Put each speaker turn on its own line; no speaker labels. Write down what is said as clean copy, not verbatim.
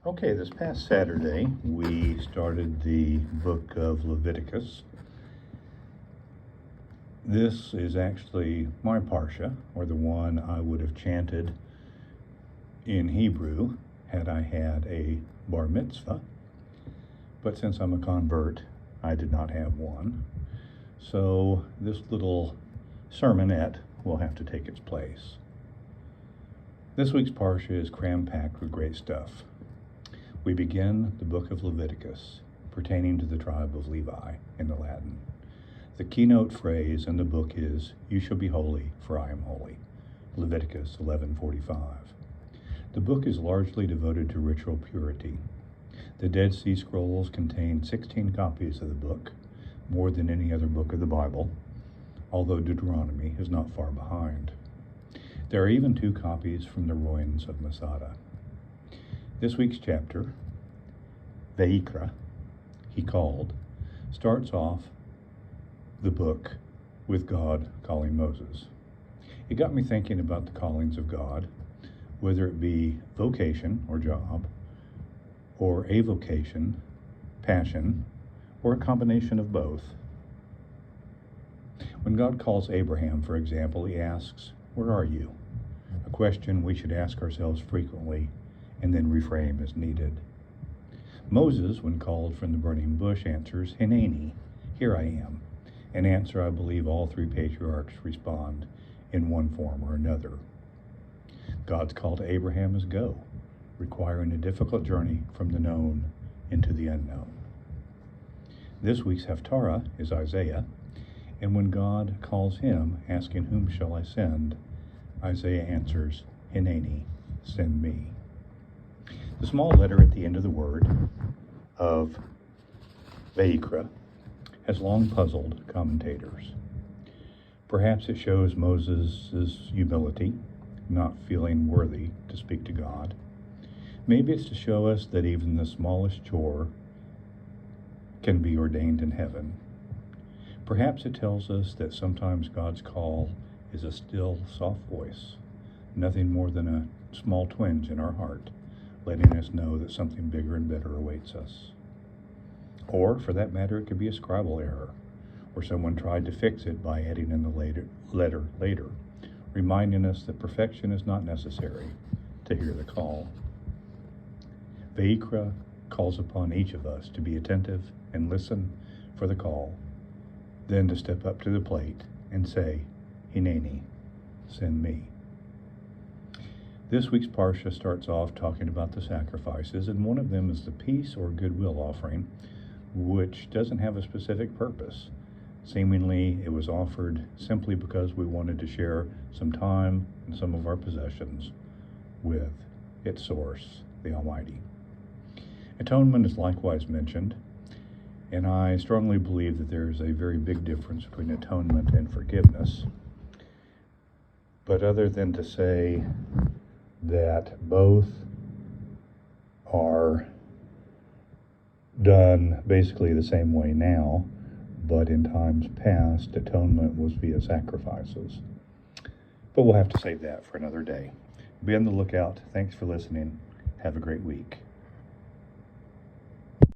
Okay, this past Saturday we started the book of Leviticus. This is actually my Parshah, or the one I would have chanted in Hebrew had I had a bar mitzvah. But since I'm a convert, I did not have one. So this little sermonette will have to take its place. This week's Parshah is cram-packed with great stuff. We begin the book of Leviticus, pertaining to the tribe of Levi in the Latin. The keynote phrase in the book is, "You shall be holy, for I am holy," Leviticus 11:45. The book is largely devoted to ritual purity. The Dead Sea Scrolls contain 16 copies of the book, more than any other book of the Bible, although Deuteronomy is not far behind. There are even 2 copies from the ruins of Masada. This week's chapter, Vayikra, he called, starts off the book with God calling Moses. It got me thinking about the callings of God, whether it be vocation or job, or avocation, passion, or a combination of both. When God calls Abraham, for example, he asks, "Where are you?" A question we should ask ourselves frequently and then reframe as needed. Moses, when called from the burning bush, answers, "Hineni, here I am," an answer I believe all 3 patriarchs respond in one form or another. God's call to Abraham is go, requiring a difficult journey from the known into the unknown. This week's Haftarah is Isaiah, and when God calls him, asking, "Whom shall I send?" Isaiah answers, "Hineni, send me." The small letter at the end of the word of Vayikra has long puzzled commentators. Perhaps it shows Moses' humility, not feeling worthy to speak to God. Maybe it's to show us that even the smallest chore can be ordained in heaven. Perhaps it tells us that sometimes God's call is a still, soft voice, nothing more than a small twinge in our heart, letting us know that something bigger and better awaits us. Or, for that matter, it could be a scribal error, or someone tried to fix it by adding in the letter later, reminding us that perfection is not necessary to hear the call. Vayikra calls upon each of us to be attentive and listen for the call, then to step up to the plate and say, "Hineni, send me." This week's Parsha starts off talking about the sacrifices, and one of them is the peace or goodwill offering, which doesn't have a specific purpose. Seemingly, it was offered simply because we wanted to share some time and some of our possessions with its source, the Almighty. Atonement is likewise mentioned, and I strongly believe that there is a very big difference between atonement and forgiveness. But other than to say that both are done basically the same way now, but in times past, atonement was via sacrifices. But we'll have to save that for another day. Be on the lookout. Thanks for listening. Have a great week.